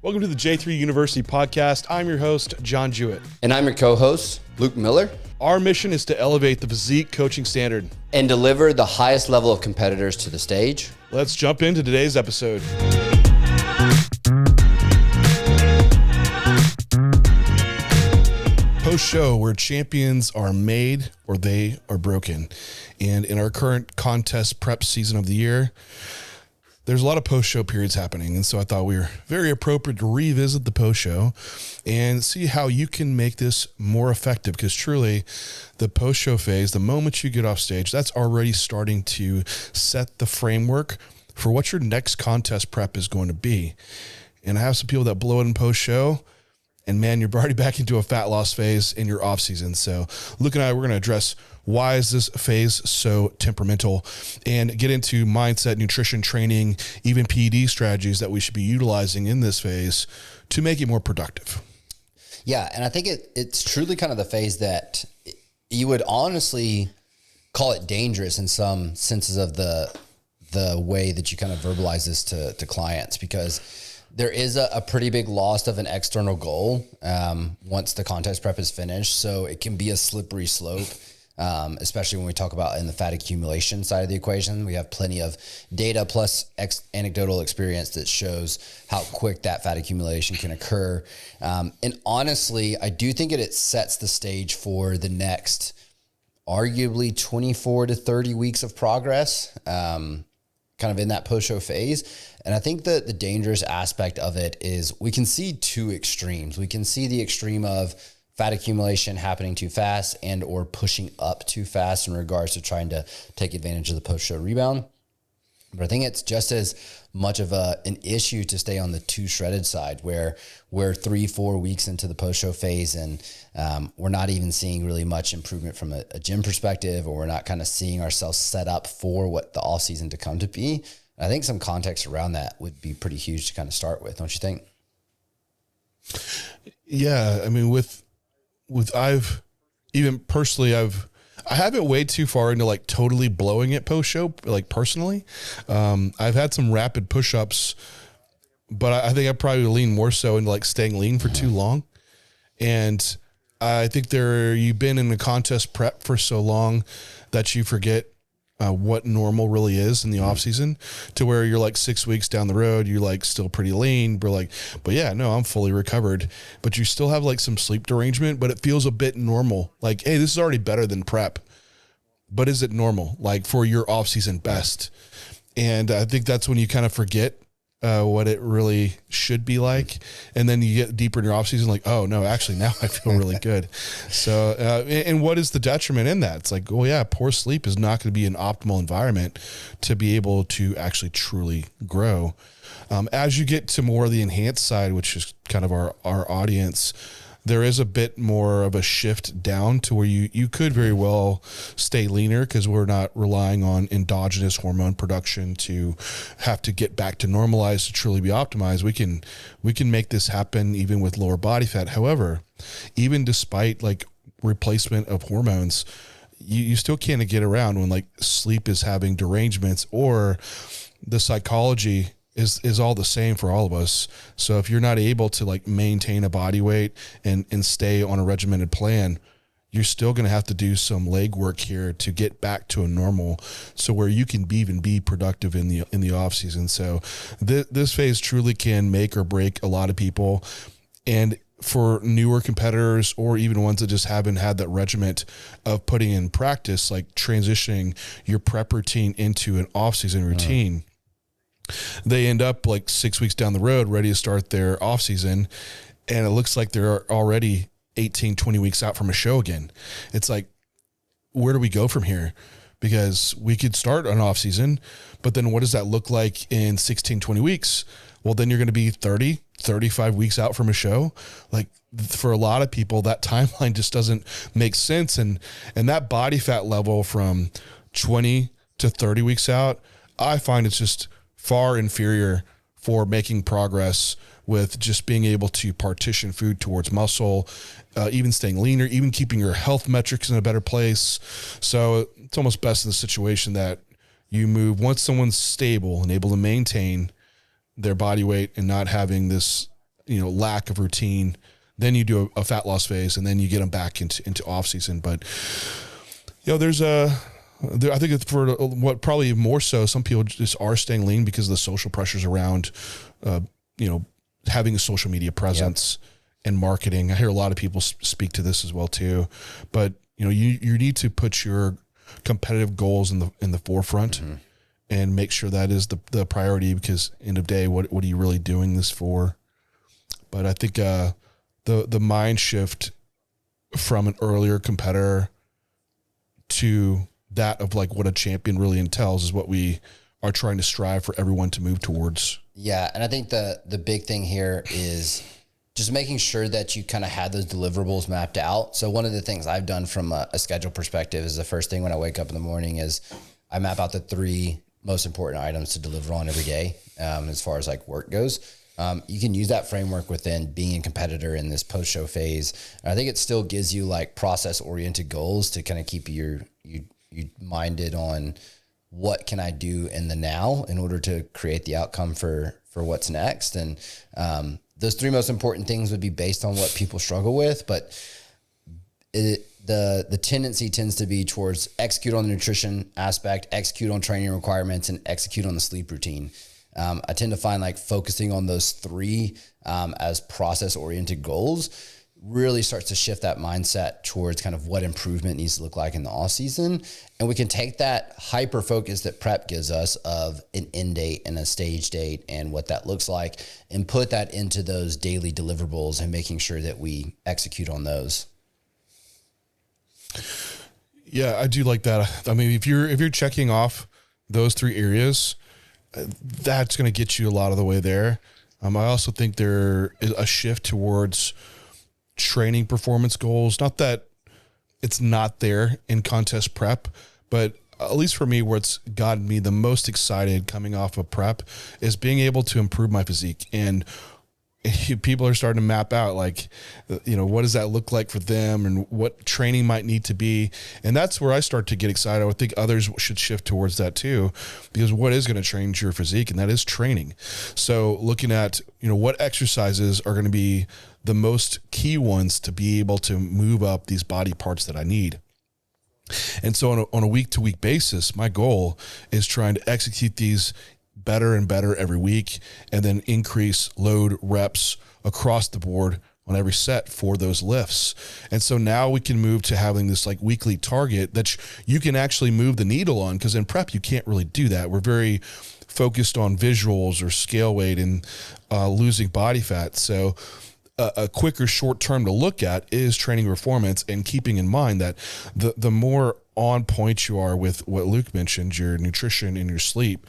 Welcome to the J3U University Podcast. I'm your host, John Jewett. And I'm your co-host, Luke Miller. Our mission is to elevate the physique coaching standard and deliver the highest level of competitors to the stage. Let's jump into today's episode. Post-show, where champions are made or they are broken. And in our current contest prep season of the year, there's a lot of post-show periods happening. And so I thought we were very appropriate to revisit the post-show and see how you can make this more effective. Because truly, the post-show phase, the moment you get off stage, that's already starting to set the framework for what your next contest prep is going to be. And I have some people that blow it in post-show, and man, you're already back into a fat loss phase in your off season. So Luke and I, we're going to address why is this phase so temperamental and get into mindset, nutrition, training, even PED strategies that we should be utilizing in this phase to make it more productive. Yeah, and I think it's truly kind of the phase that you would honestly call it dangerous in some senses of the way that you kind of verbalize this to clients, because there is a pretty big loss of an external goal once the contest prep is finished. So it can be a slippery slope, especially when we talk about in the fat accumulation side of the equation. We have plenty of data plus anecdotal experience that shows how quick that fat accumulation can occur. And honestly, I do think it sets the stage for the next arguably 24 to 30 weeks of progress, kind of in that post-show phase. And I think that the dangerous aspect of it is we can see two extremes. We can see the extreme of fat accumulation happening too fast and or pushing up too fast in regards to trying to take advantage of the post-show rebound. But I think it's just as much of an issue to stay on the too shredded side, where we're 3-4 weeks into the post-show phase and we're not even seeing really much improvement from a gym perspective, or we're not kind of seeing ourselves set up for what the off season to come to be. I think some context around that would be pretty huge to kind of start with, don't you think? Yeah, I mean, I've even personally, I haven't way too far into like totally blowing it post-show, like personally. I've had some rapid push-ups, but I think I probably lean more so into like staying lean for too long. And I think you've been in the contest prep for so long that you forget what normal really is in the off season, to where you're like 6 weeks down the road, you're like still pretty lean, but yeah, no, I'm fully recovered, but you still have like some sleep derangement, but it feels a bit normal. Like, hey, this is already better than prep, but is it normal? Like for your off season best? And I think that's when you kind of forget what it really should be like. And then you get deeper in your off season, like, oh no, actually now I feel really good. So, and what is the detriment in that? It's like, well, yeah, poor sleep is not going to be an optimal environment to be able to actually truly grow. As you get to more of the enhanced side, which is kind of our audience, there is a bit more of a shift down to where you could very well stay leaner, because we're not relying on endogenous hormone production to have to get back to normalized to truly be optimized. We can make this happen even with lower body fat. However, even despite like replacement of hormones, you still can't get around when like sleep is having derangements, or the psychology is all the same for all of us. So if you're not able to like maintain a body weight and stay on a regimented plan, you're still going to have to do some leg work here to get back to a normal, so where you can even be productive in the off season. So this phase truly can make or break a lot of people. And for newer competitors, or even ones that just haven't had that regiment of putting in practice, like transitioning your prep routine into an off season routine, they end up like 6 weeks down the road ready to start their off season, and it looks like they're already 18, 20 weeks out from a show again. It's like, where do we go from here? Because we could start an off season, but then what does that look like in 16, 20 weeks? Well, then you're going to be 30, 35 weeks out from a show. Like, for a lot of people, that timeline just doesn't make sense. And that body fat level from 20 to 30 weeks out, I find it's just far inferior for making progress with just being able to partition food towards muscle, even staying leaner, even keeping your health metrics in a better place. So it's almost best in the situation that you move once someone's stable and able to maintain their body weight and not having this lack of routine. Then you do a fat loss phase, and then you get them back into off season. But I think it's for what probably more so, some people just are staying lean because of the social pressures around, having a social media presence and marketing. I hear a lot of people speak to this as well too, but you need to put your competitive goals in the forefront and make sure that is the priority, because end of day, what are you really doing this for? But I think, the mind shift from an earlier competitor to that of like what a champion really entails is what we are trying to strive for everyone to move towards. Yeah. And I think the big thing here is just making sure that you kind of had those deliverables mapped out. So one of the things I've done from a schedule perspective is the first thing when I wake up in the morning is I map out the 3 most important items to deliver on every day. As far as like work goes, you can use that framework within being a competitor in this post-show phase. And I think it still gives you like process-oriented goals to kind of keep you minded on what can I do in the now in order to create the outcome for what's next. And those 3 most important things would be based on what people struggle with, but the tendency tends to be towards execute on the nutrition aspect, execute on training requirements, and execute on the sleep routine. I tend to find like focusing on those 3 as process-oriented goals really starts to shift that mindset towards kind of what improvement needs to look like in the off season. And we can take that hyper focus that prep gives us of an end date and a stage date and what that looks like, and put that into those daily deliverables and making sure that we execute on those. Yeah, I do like that. I mean, if you're checking off those 3 areas, that's going to get you a lot of the way there. I also think there is a shift towards training performance goals. Not that it's not there in contest prep, but at least for me, what's gotten me the most excited coming off of prep is being able to improve my physique. And people are starting to map out like, what does that look like for them and what training might need to be. And that's where I start to get excited. I would think others should shift towards that too, because what is going to change your physique, and that is training. So looking at, what exercises are going to be the most key ones to be able to move up these body parts that I need. And so on a week-to-week basis, my goal is trying to execute these better and better every week, and then increase load reps across the board on every set for those lifts. And so now we can move to having this like weekly target that you can actually move the needle on, because in prep, you can't really do that. We're very focused on visuals or scale weight and losing body fat. So a quicker short term to look at is training performance, and keeping in mind that the more on point you are with what Luke mentioned, your nutrition and your sleep,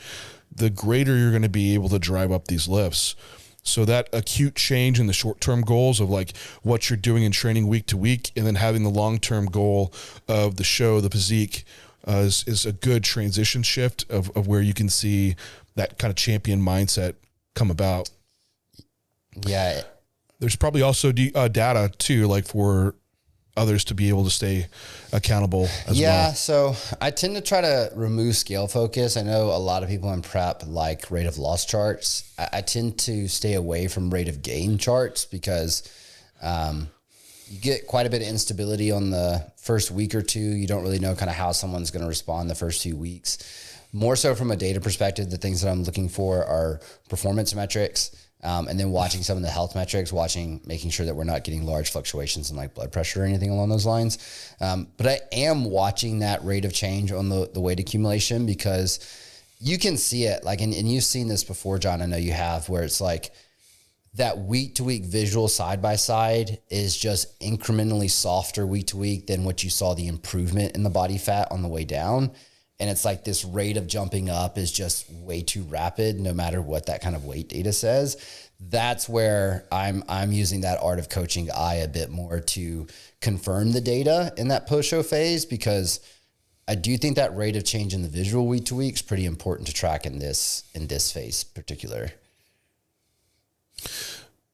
the greater you're going to be able to drive up these lifts. So that acute change in the short-term goals of like what you're doing in training week to week, and then having the long-term goal of the show, the physique, is a good transition shift of where you can see that kind of champion mindset come about. Yeah. There's probably also data too, like for others to be able to stay accountable as well. Yeah, so I tend to try to remove scale focus. I know a lot of people in prep like rate of loss charts. I tend to stay away from rate of gain charts because you get quite a bit of instability on the first week or 2. You don't really know kind of how someone's going to respond the first 2 weeks. More so from a data perspective, the things that I'm looking for are performance metrics. And then watching some of the health metrics, making sure that we're not getting large fluctuations in like blood pressure or anything along those lines. But I am watching that rate of change on the weight accumulation, because you can see it like, and you've seen this before, John, I know you have, where it's like that week to week visual side by side is just incrementally softer week to week than what you saw the improvement in the body fat on the way down. And it's like this rate of jumping up is just way too rapid, no matter what that kind of weight data says. That's where I'm using that art of coaching eye a bit more to confirm the data in that post-show phase, because I do think that rate of change in the visual week to week is pretty important to track in this phase particular.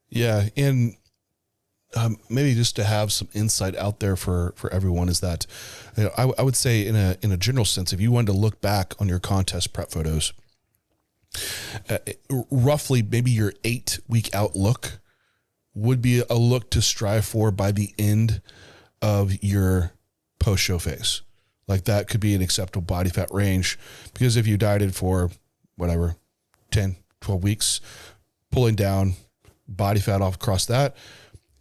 Yeah. And maybe just to have some insight out there for everyone is that, I would say in a general sense, if you wanted to look back on your contest prep photos, roughly maybe your 8-week outlook would be a look to strive for by the end of your post-show phase. Like that could be an acceptable body fat range, because if you dieted for whatever, 10, 12 weeks, pulling down body fat off across that,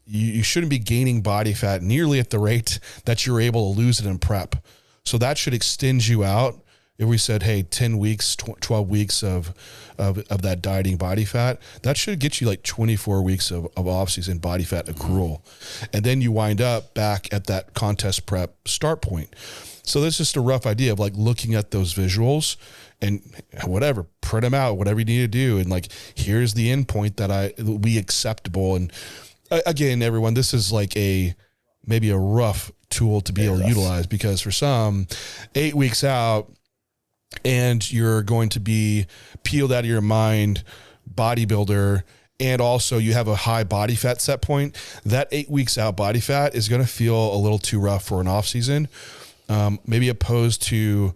you shouldn't be gaining body fat nearly at the rate that you're able to lose it in prep. So that should extend you out. If we said, hey, 10 weeks, 12 weeks of that dieting body fat, that should get you like 24 weeks of off-season body fat accrual. And then you wind up back at that contest prep start point. So that's just a rough idea of like looking at those visuals and whatever, print them out, whatever you need to do. And like, here's the end point that will be acceptable. And again, everyone, this is like maybe a rough tool to be able to utilize, because for some, 8 weeks out, and you're going to be peeled out of your mind bodybuilder, and also you have a high body fat set point, that 8 weeks out body fat is going to feel a little too rough for an off season. Maybe opposed to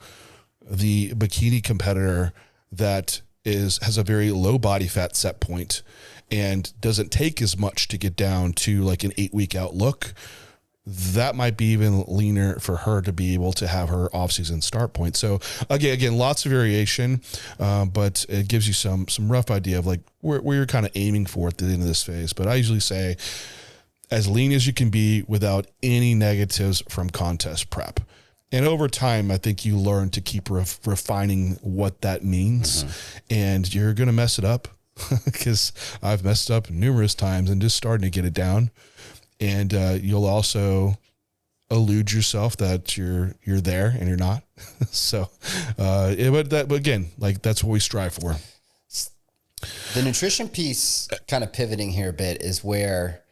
the bikini competitor that has a very low body fat set point and doesn't take as much to get down to like an 8 week out look. That might be even leaner for her to be able to have her off-season start point. So again, lots of variation, but it gives you some rough idea of like where you're kind of aiming for at the end of this phase. But I usually say as lean as you can be without any negatives from contest prep. And over time, I think you learn to keep refining what that means, and you're going to mess it up, because I've messed up numerous times and just starting to get it down. And you'll also elude yourself that you're there and you're not. So, but again, like that's what we strive for. The nutrition piece, kind of pivoting here a bit, is where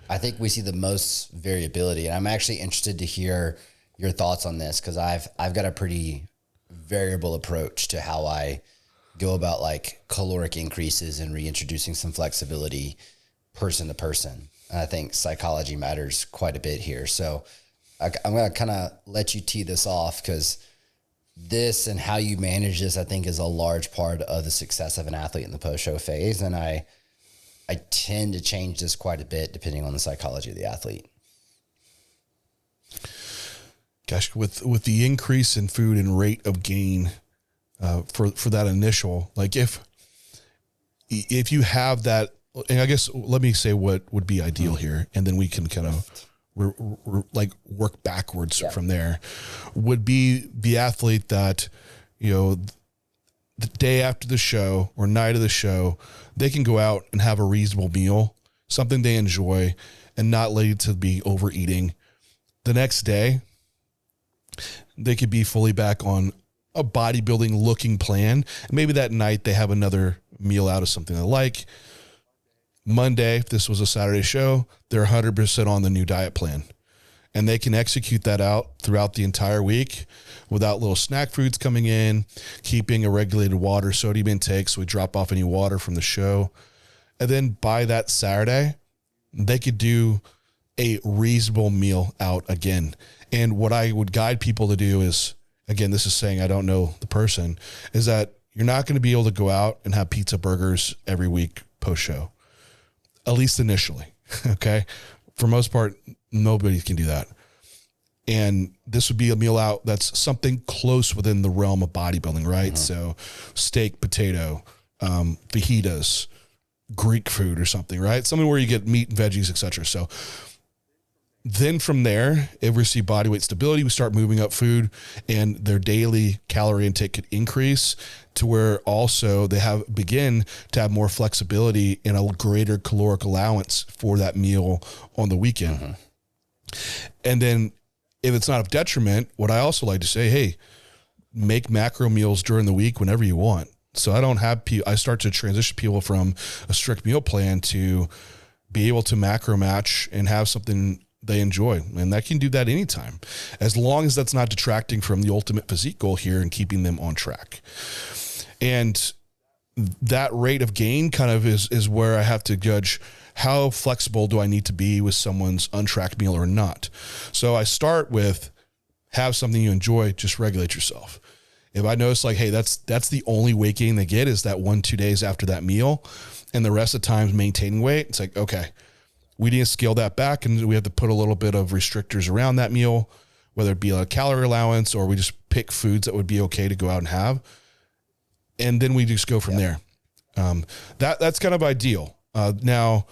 I think we see the most variability. And I'm actually interested to hear your thoughts on this, because I've got a pretty variable approach to how I go about like caloric increases and reintroducing some flexibility person to person. And I think psychology matters quite a bit here. So I'm going to kind of let you tee this off, because this and how you manage this, I think, is a large part of the success of an athlete in the post-show phase. And I tend to change this quite a bit depending on the psychology of the athlete. Gosh, with the increase in food and rate of gain for that initial, like if you have that, and I guess let me say what would be ideal here, and then we can kind of work backwards from there. Would be the athlete that, the day after the show or night of the show, they can go out and have a reasonable meal, something they enjoy, and not lead to be overeating. The next day, they could be fully back on a bodybuilding looking plan. Maybe that night they have another meal out of something they like. Monday, if this was a Saturday show, they're 100% on the new diet plan, and they can execute that out throughout the entire week without little snack foods coming in, keeping a regulated water sodium intake so we drop off any water from the show. And then by that Saturday, they could do a reasonable meal out again. And what I would guide people to do is, again, this is saying I don't know the person, is that you're not going to be able to go out and have pizza burgers every week post-show. At least initially, okay? For most part, nobody can do that. And this would be a meal out that's something close within the realm of bodybuilding, right? So steak, potato, fajitas, Greek food or something, right? Something where you get meat and veggies, etc. So then from there, if we see body weight stability, we start moving up food, and their daily calorie intake could increase to where also they begin to have more flexibility and a greater caloric allowance for that meal on the weekend. And then if it's not a detriment, what I also like to say, hey, make macro meals during the week whenever you want. So I start to transition people from a strict meal plan to be able to macro match and have something they enjoy. And that can do that anytime, as long as that's not detracting from the ultimate physique goal here and keeping them on track. And that rate of gain kind of is where I have to judge how flexible do I need to be with someone's untracked meal or not. So I start with have something you enjoy, just regulate yourself. If I notice like, hey, that's the only weight gain they get is that 1-2 days after that meal, and the rest of the time maintaining weight, it's like, okay, we need to scale that back, and we have to put a little bit of restrictors around that meal, whether it be a calorie allowance or we just pick foods that would be okay to go out and have. And then we just go from there. That's kind of ideal. Now,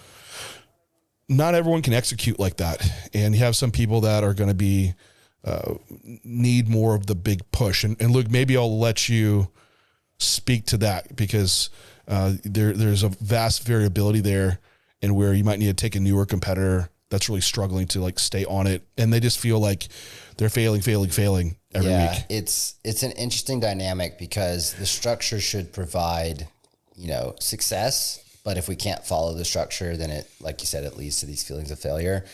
not everyone can execute like that. And you have some people that are going to be, need more of the big push. And Luke, maybe I'll let you speak to that, because there's a vast variability there, and where you might need to take a newer competitor that's really struggling to like stay on it, and they just feel like they're failing every week. It's an interesting dynamic, because the structure should provide, success. But if we can't follow the structure, then it, like you said, it leads to these feelings of failure.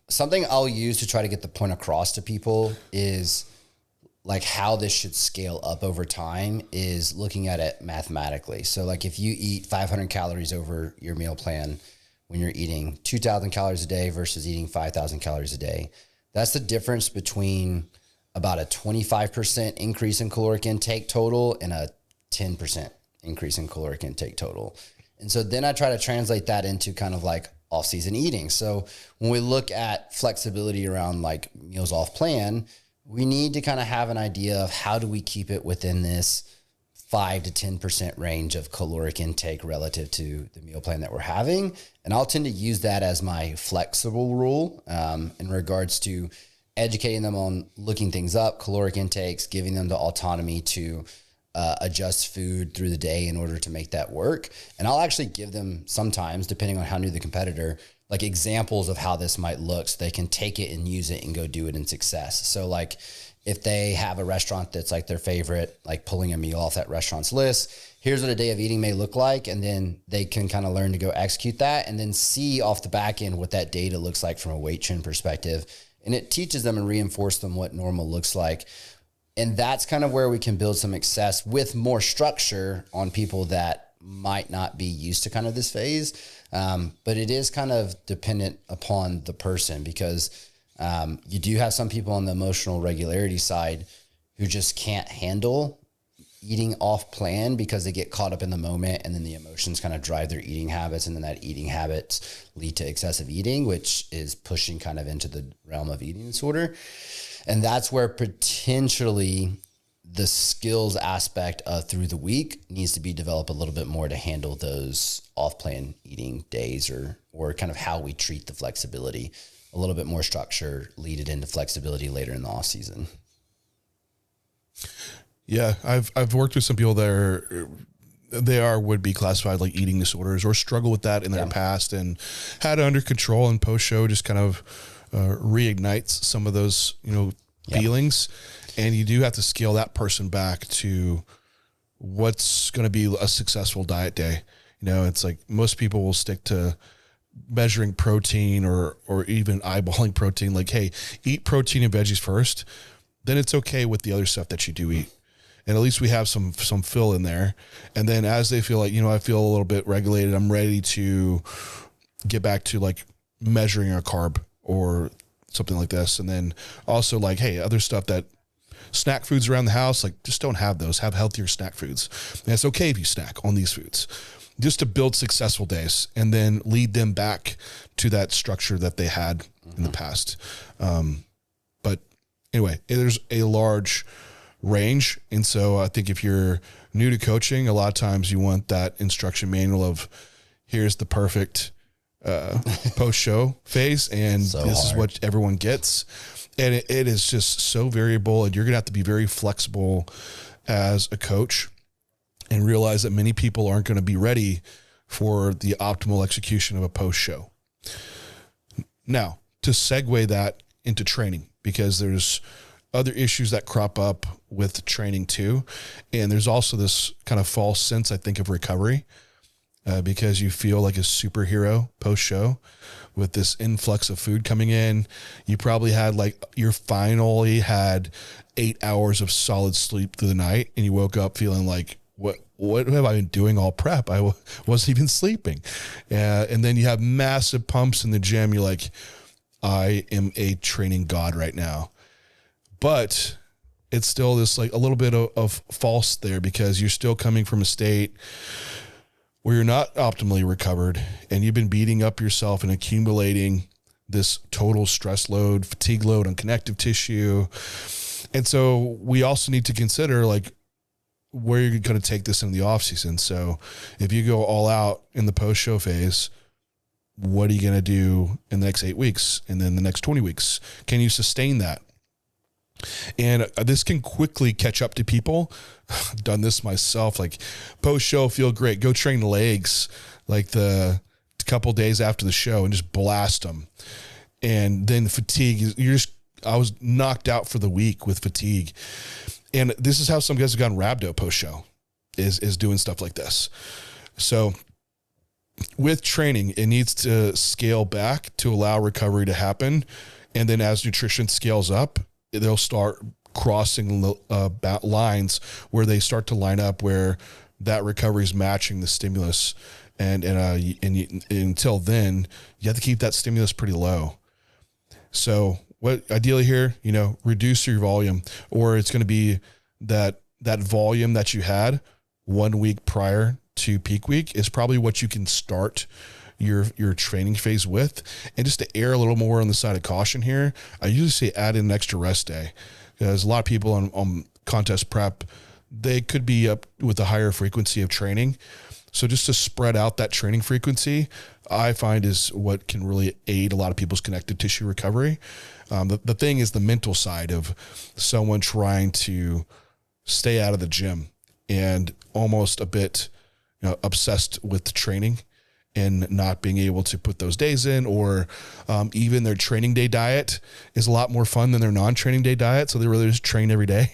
Something I'll use to try to get the point across to people is like how this should scale up over time is looking at it mathematically. So like if you eat 500 calories over your meal plan, when you're eating 2,000 calories a day versus eating 5,000 calories a day, that's the difference between about a 25% increase in caloric intake total and a 10% increase in caloric intake total. And so then I try to translate that into kind of like off-season eating. So when we look at flexibility around like meals off plan, we need to kind of have an idea of how do we keep it within this 5 to 10% range of caloric intake relative to the meal plan that we're having. And I'll tend to use that as my flexible rule in regards to educating them on looking things up, caloric intakes, giving them the autonomy to adjust food through the day in order to make that work. And I'll actually give them sometimes, depending on how new the competitor, like examples of how this might look so they can take it and use it and go do it in success. So like if they have a restaurant that's like their favorite, like pulling a meal off that restaurant's list, here's what a day of eating may look like. And then they can kind of learn to go execute that and then see off the back end what that data looks like from a weight trend perspective. And it teaches them and reinforces them what normal looks like. And that's kind of where we can build some success with more structure on people that might not be used to kind of this phase. But it is kind of dependent upon the person, because you do have some people on the emotional regularity side who just can't handle eating off plan because they get caught up in the moment, and then the emotions kind of drive their eating habits, and then that eating habits lead to excessive eating, which is pushing kind of into the realm of eating disorder. And that's where potentially the skills aspect of through the week needs to be developed a little bit more to handle those off-plan eating days, or kind of how we treat the flexibility. A little bit more structure, lead it into flexibility later in the off season. Yeah, I've worked with some people that would be classified like eating disorders or struggle with that in their past, and had it under control, and post show just kind of reignites some of those, feelings. And you do have to scale that person back to what's going to be a successful diet day. It's like most people will stick to measuring protein or even eyeballing protein. Like, hey, eat protein and veggies first, then it's okay with the other stuff that you do eat. And at least we have some fill in there. And then as they feel like, I feel a little bit regulated, I'm ready to get back to like measuring a carb or something like this. And then also like, hey, other stuff that snack foods around the house, like just don't have those, have healthier snack foods. And it's okay if you snack on these foods, just to build successful days and then lead them back to that structure that they had in the past. But anyway, there's a large range. And so I think if you're new to coaching, a lot of times you want that instruction manual of here's the perfect post-show phase, and this is what everyone gets. And it is just so variable, and you're going to have to be very flexible as a coach and realize that many people aren't going to be ready for the optimal execution of a post-show. Now, to segue that into training, because there's other issues that crop up with training too. And there's also this kind of false sense, I think, of recovery, because you feel like a superhero post-show with this influx of food coming in. You probably had you finally had 8 hours of solid sleep through the night, and you woke up feeling like, what have I been doing all prep? I wasn't even sleeping. And then you have massive pumps in the gym. You're like, I am a training god right now. But it's still this like a little bit of false there, because you're still coming from a state where you're not optimally recovered and you've been beating up yourself and accumulating this total stress load, fatigue load on connective tissue. And so we also need to consider like where you're going to take this in the off season. So if you go all out in the post show phase, what are you going to do in the next 8 weeks and then the next 20 weeks? Can you sustain that? And this can quickly catch up to people. I've done this myself, like post show, feel great. Go train legs like the couple days after the show and just blast them. And then fatigue, I was knocked out for the week with fatigue. And this is how some guys have gotten rhabdo post show is doing stuff like this. So with training, it needs to scale back to allow recovery to happen. And then as nutrition scales up, they'll start crossing lines where they start to line up where that recovery is matching the stimulus. And until then, you have to keep that stimulus pretty low. So what ideally here, reduce your volume, or it's going to be that volume that you had 1 week prior to peak week is probably what you can start your training phase with. And just to err a little more on the side of caution here, I usually say add in an extra rest day, because a lot of people on contest prep, they could be up with a higher frequency of training. So just to spread out that training frequency, I find is what can really aid a lot of people's connective tissue recovery. The thing is the mental side of someone trying to stay out of the gym and almost a bit obsessed with the training and not being able to put those days in, or even their training day diet is a lot more fun than their non-training day diet. So they really just train every day.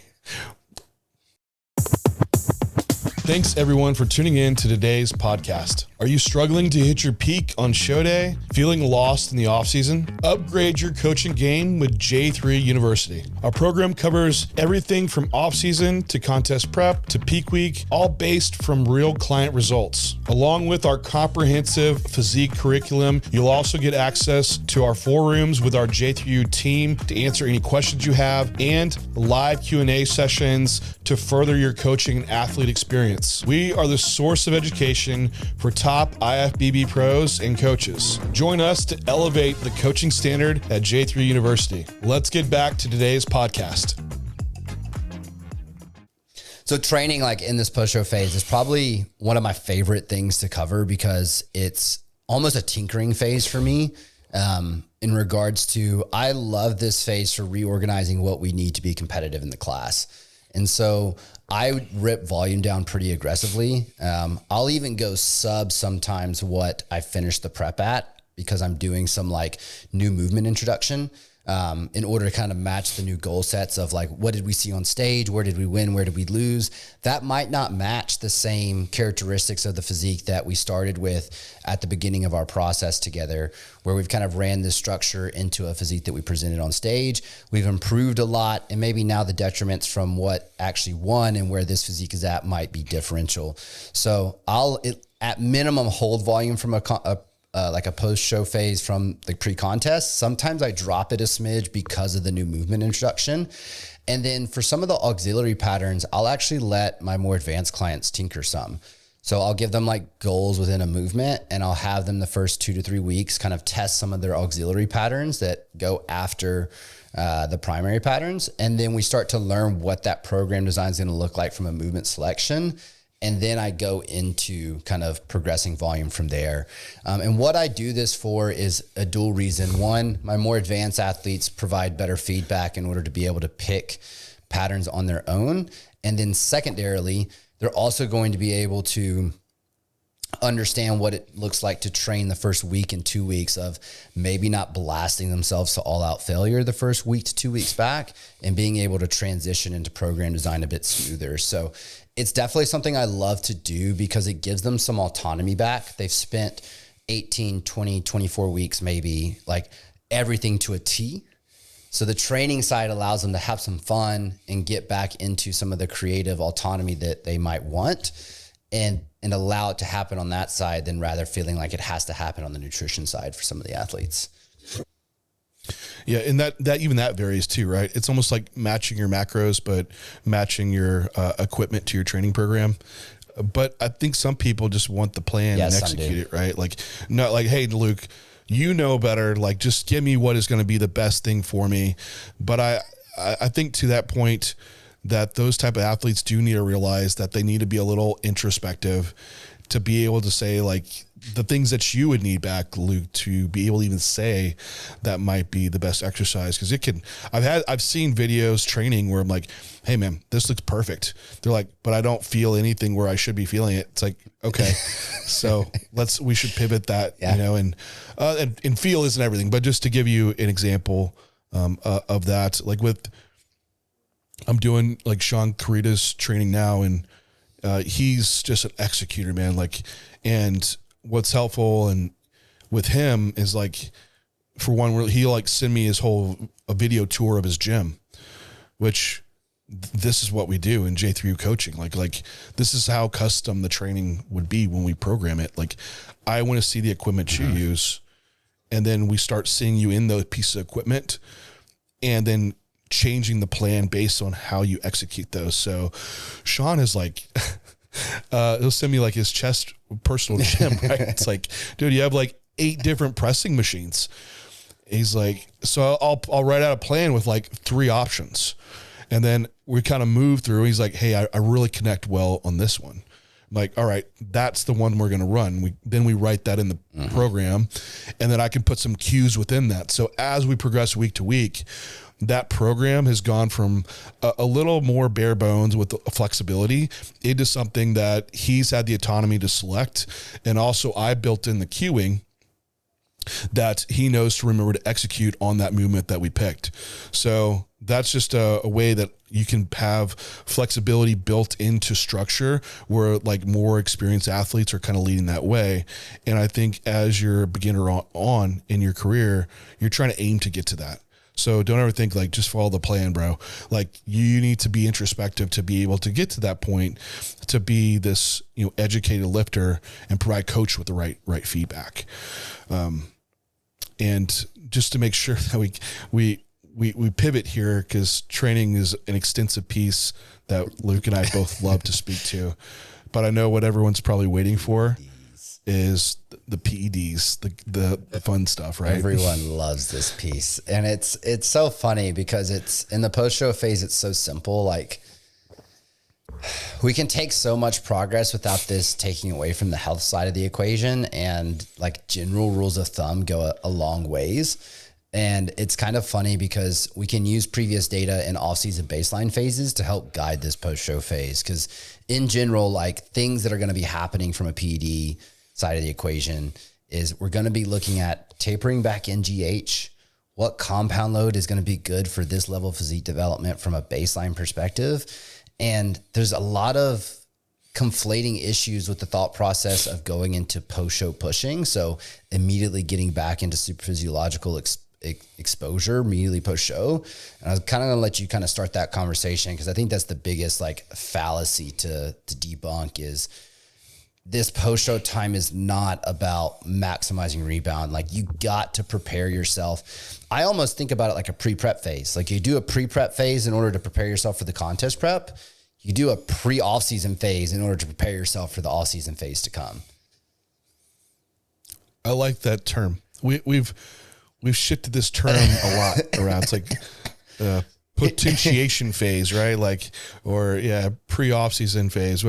Thanks everyone for tuning in to today's podcast. Are you struggling to hit your peak on show day? Feeling lost in the off season? Upgrade your coaching game with J3U University. Our program covers everything from off season to contest prep to peak week, all based from real client results. Along with our comprehensive physique curriculum, you'll also get access to our 4 rooms with our J3U team to answer any questions you have, and live Q&A sessions to further your coaching and athlete experience. We are the source of education for top IFBB pros and coaches. Join us to elevate the coaching standard at J3U University. Let's get back to today's podcast. So training like in this post-show phase is probably one of my favorite things to cover, because it's almost a tinkering phase for me. In regards to, I love this phase for reorganizing what we need to be competitive in the class. And so I rip volume down pretty aggressively. I'll even go sub sometimes what I finished the prep at, because I'm doing some like new movement introduction in order to kind of match the new goal sets of like, what did we see on stage? Where did we win? Where did we lose? That might not match the same characteristics of the physique that we started with at the beginning of our process together, where we've kind of ran this structure into a physique that we presented on stage. We've improved a lot, and maybe now the detriments from what actually won and where this physique is at might be differential. So I'll at minimum hold volume from like a post-show phase from the pre-contest. Sometimes I drop it a smidge because of the new movement introduction. And then for some of the auxiliary patterns, I'll actually let my more advanced clients tinker some. So I'll give them like goals within a movement, and I'll have them the first 2 to 3 weeks kind of test some of their auxiliary patterns that go after the primary patterns. And then we start to learn what that program design is going to look like from a movement selection. And then I go into kind of progressing volume from there. And what I do this for is a dual reason. One, my more advanced athletes provide better feedback in order to be able to pick patterns on their own. And then secondarily, they're also going to be able to understand what it looks like to train the first week and 2 weeks of maybe not blasting themselves to all out failure the first week to 2 weeks back, and being able to transition into program design a bit smoother. So it's definitely something I love to do because it gives them some autonomy back. They've spent 18, 20, 24 weeks, maybe like everything to a T. So the training side allows them to have some fun and get back into some of the creative autonomy that they might want, and allow it to happen on that side than rather feeling like it has to happen on the nutrition side for some of the athletes. Yeah. And that varies too, right? It's almost like matching your macros, but matching your equipment to your training program. But I think some people just want the plan and execute it, right? Like, not like, hey, Luke, you know better. Like, just give me what is going to be the best thing for me. But I think to that point that those type of athletes do need to realize that they need to be a little introspective to be able to say, like, the things that you would need back, Luke, to be able to even say that might be the best exercise. Cause it can, I've seen videos training where I'm like, hey man, this looks perfect. They're like, but I don't feel anything where I should be feeling it. It's like, okay, so we should pivot that, you know, and feel isn't everything, but just to give you an example, of that, like I'm doing like Sean Carita's training now, and he's just an executor, man. Like, and what's helpful and with him is like, for one, where he'll like send me a video tour of his gym, which this is what we do in J3U coaching. Like this is how custom the training would be when we program it. Like, I want to see the equipment you use, and then we start seeing you in those pieces of equipment, and then changing the plan based on how you execute those. So Sean is like, he'll send me like his chest personal gym, right? It's like, dude, you have like 8 different pressing machines. He's like, so I'll write out a plan with like 3 options. And then we kind of move through. He's like, hey, I really connect well on this one. I'm like, all right, that's the one we're going to run. Then we write that in the program, and then I can put some cues within that. So as we progress week to week, that program has gone from a little more bare bones with flexibility into something that he's had the autonomy to select. And also I built in the cueing that he knows to remember to execute on that movement that we picked. So that's just a way that you can have flexibility built into structure where like more experienced athletes are kind of leading that way. And I think as you're a beginner on in your career, you're trying to aim to get to that. So don't ever think like, just follow the plan, bro. Like, you need to be introspective to be able to get to that point, to be this, you know, educated lifter and provide coach with the right feedback. And just to make sure that we pivot here, because training is an extensive piece that Luke and I both love to speak to, but I know what everyone's probably waiting for is the PEDs, the fun stuff, right? Everyone loves this piece. And it's so funny because it's in the post-show phase, it's so simple. Like, we can take so much progress without this taking away from the health side of the equation, and like general rules of thumb go a long ways. And it's kind of funny because we can use previous data in off-season baseline phases to help guide this post-show phase. Because in general, like, things that are going to be happening from a PED side of the equation is we're going to be looking at tapering back NGH, what compound load is going to be good for this level of physique development from a baseline perspective. And there's a lot of conflating issues with the thought process of going into post-show pushing. So immediately getting back into super physiological exposure immediately post-show. And I was kind of going to let you kind of start that conversation, because I think that's the biggest like fallacy to debunk is this post-show time is not about maximizing rebound. Like, you got to prepare yourself. I almost think about it like a pre-prep phase. Like, you do a pre-prep phase in order to prepare yourself for the contest prep. You do a pre-off-season phase in order to prepare yourself for the off-season phase to come. I like that term. We've shifted this term a lot around. It's like potentiation phase, right? Like, or pre-off season phase,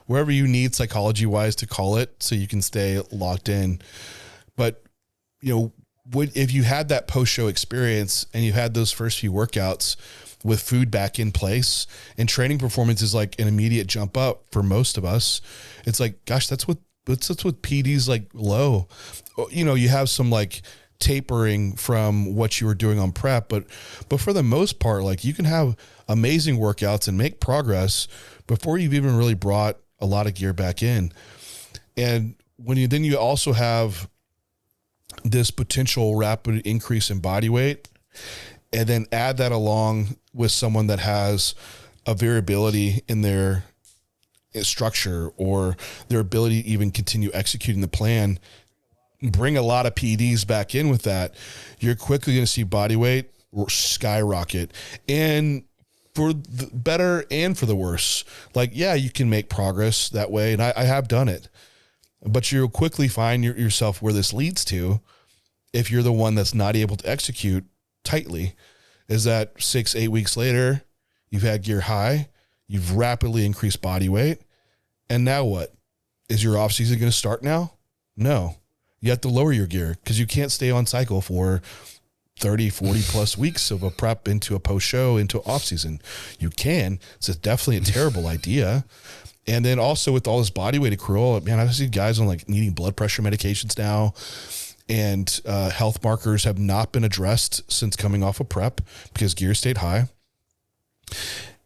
wherever you need psychology wise to call it, so you can stay locked in. But, you know, if you had that post-show experience and you had those first few workouts with food back in place, and training performance is like an immediate jump up for most of us, it's like, gosh, that's what PD's like low. You know, you have some like tapering from what you were doing on prep, but for the most part, like, you can have amazing workouts and make progress before you've even really brought a lot of gear back in. And when you also have this potential rapid increase in body weight, and then add that along with someone that has a variability in their structure or their ability to even continue executing the plan, bring a lot of PEDs back in with that, you're quickly going to see body weight skyrocket. And for the better and for the worse. Like, yeah, you can make progress that way. And I have done it, but you'll quickly find yourself where this leads to, if you're the one that's not able to execute tightly, is that 6-8 weeks later, you've had gear high, you've rapidly increased body weight. And now what? Is your off season going to start now? No, you have to lower your gear because you can't stay on cycle for 30, 40 plus weeks of a prep into a post show into off season. You can. It's definitely a terrible idea. And then also with all this body weight accrual, man, I see guys on like needing blood pressure medications now, and health markers have not been addressed since coming off a prep because gear stayed high.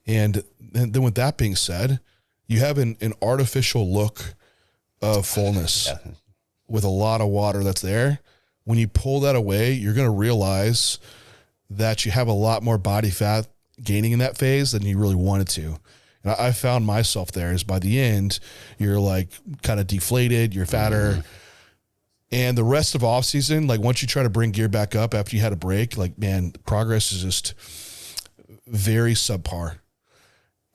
And then with that being said, you have an artificial look of fullness with a lot of water that's there. When you pull that away, you're going to realize that you have a lot more body fat gaining in that phase than you really wanted to. And I found myself there is by the end, you're like kind of deflated, you're fatter. And the rest of off season, like once you try to bring gear back up after you had a break, like, man, progress is just very subpar.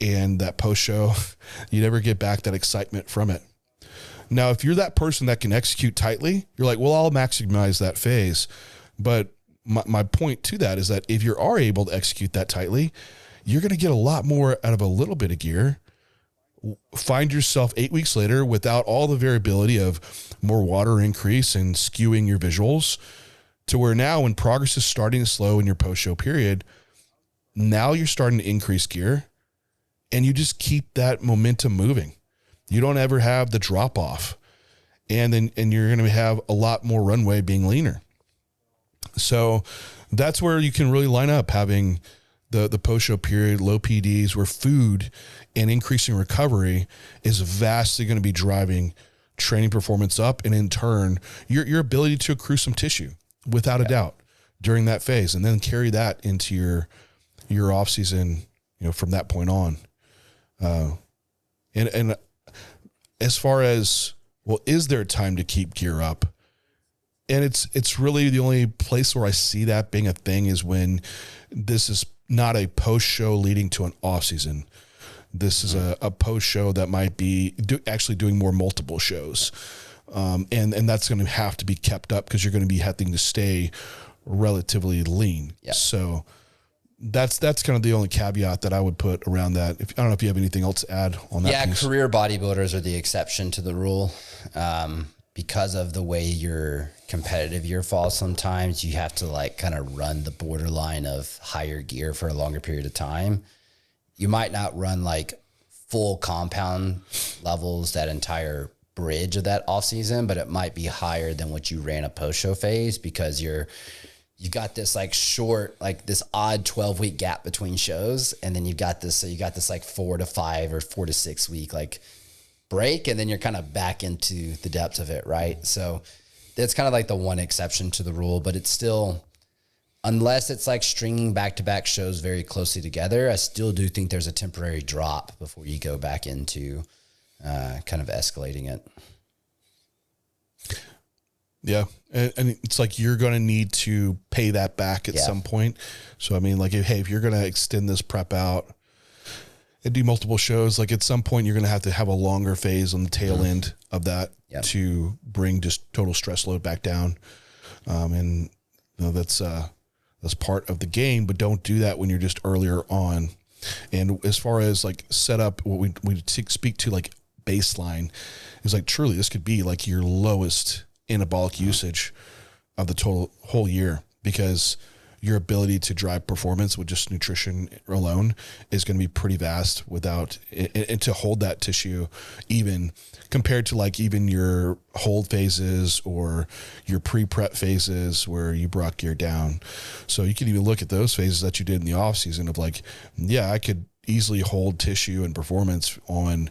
And that post show, you never get back that excitement from it. Now, if you're that person that can execute tightly, you're like, well, I'll maximize that phase. But my point to that is that if you are able to execute that tightly, you're going to get a lot more out of a little bit of gear. Find yourself 8 weeks later without all the variability of more water increase and skewing your visuals, to where now when progress is starting to slow in your post-show period, now you're starting to increase gear and you just keep that momentum moving. You don't ever have the drop off, and you're going to have a lot more runway being leaner. So that's where you can really line up having the post-show period, low PDs, where food and increasing recovery is vastly going to be driving training performance up, and in turn, your ability to accrue some tissue without a doubt during that phase, and then carry that into your off season, from that point on. And as far as, well, is there time to keep gear up? And it's really the only place where I see that being a thing is when this is not a post show leading to an off season. This is a post show that might be actually doing more multiple shows. And that's going to have to be kept up because you're going to be having to stay relatively lean. Yep. So that's kind of the only caveat that I would put around that. I don't know if you have anything else to add on that. Yeah, piece. Career bodybuilders are the exception to the rule. Because of the way your competitive year falls, sometimes you have to like kind of run the borderline of higher gear for a longer period of time. You might not run like full compound levels that entire bridge of that off season, but it might be higher than what you ran a post show phase because you got this like short, like this odd 12-week gap between shows. And then you got this like 4 to 5 or 4 to 6 week, like break. And then you're kind of back into the depths of it. Right. So that's kind of like the one exception to the rule, but it's still, unless it's like stringing back-to-back shows very closely together, I still do think there's a temporary drop before you go back into kind of escalating it. Yeah. And it's like you're going to need to pay that back at some point. So, I mean, like, if you're going to extend this prep out and do multiple shows, like at some point you're going to have a longer phase on the tail end of that to bring just total stress load back down. And that's part of the game, but don't do that when you're just earlier on. And as far as like setup, what we speak to like baseline is like, truly this could be like your lowest anabolic usage of the total whole year, because your ability to drive performance with just nutrition alone is going to be pretty vast without, and to hold that tissue even compared to like even your hold phases or your pre-prep phases where you brought gear down. So you can even look at those phases that you did in the off season of like, yeah, I could easily hold tissue and performance on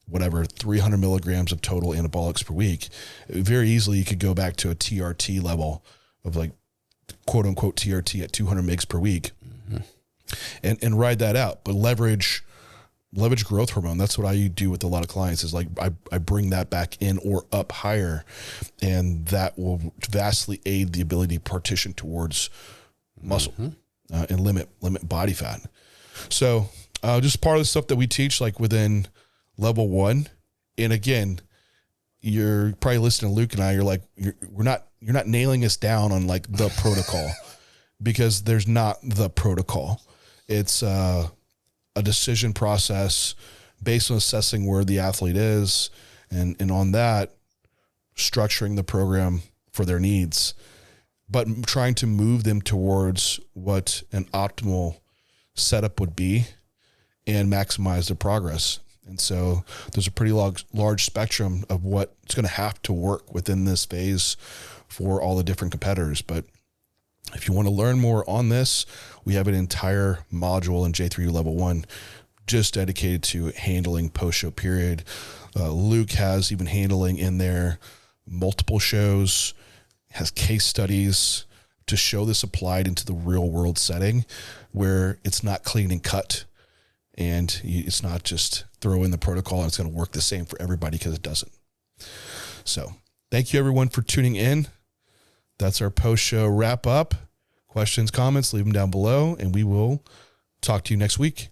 whatever, 300 milligrams of total anabolics per week. Very easily you could go back to a TRT level of like quote unquote TRT at 200 mgs per week and ride that out, but leverage growth hormone. That's what I do with a lot of clients is like, I bring that back in or up higher, and that will vastly aid the ability to partition towards muscle and limit body fat. So just part of the stuff that we teach, like within level 1. And again, you're probably listening to Luke and I, you're like, you're not nailing us down on like the protocol, because there's not the protocol. It's a decision process based on assessing where the athlete is, and on that, structuring the program for their needs, but trying to move them towards what an optimal setup would be and maximize their progress. And so there's a pretty large spectrum of what's going to have to work within this phase for all the different competitors. But if you want to learn more on this, we have an entire module in J3U Level 1 just dedicated to handling post-show period. Luke has even handling in there multiple shows, has case studies to show this applied into the real world setting where it's not clean and cut. And it's not just throw in the protocol and it's going to work the same for everybody, because it doesn't. So thank you everyone for tuning in. That's our post-show wrap up. Questions, comments, leave them down below, and we will talk to you next week.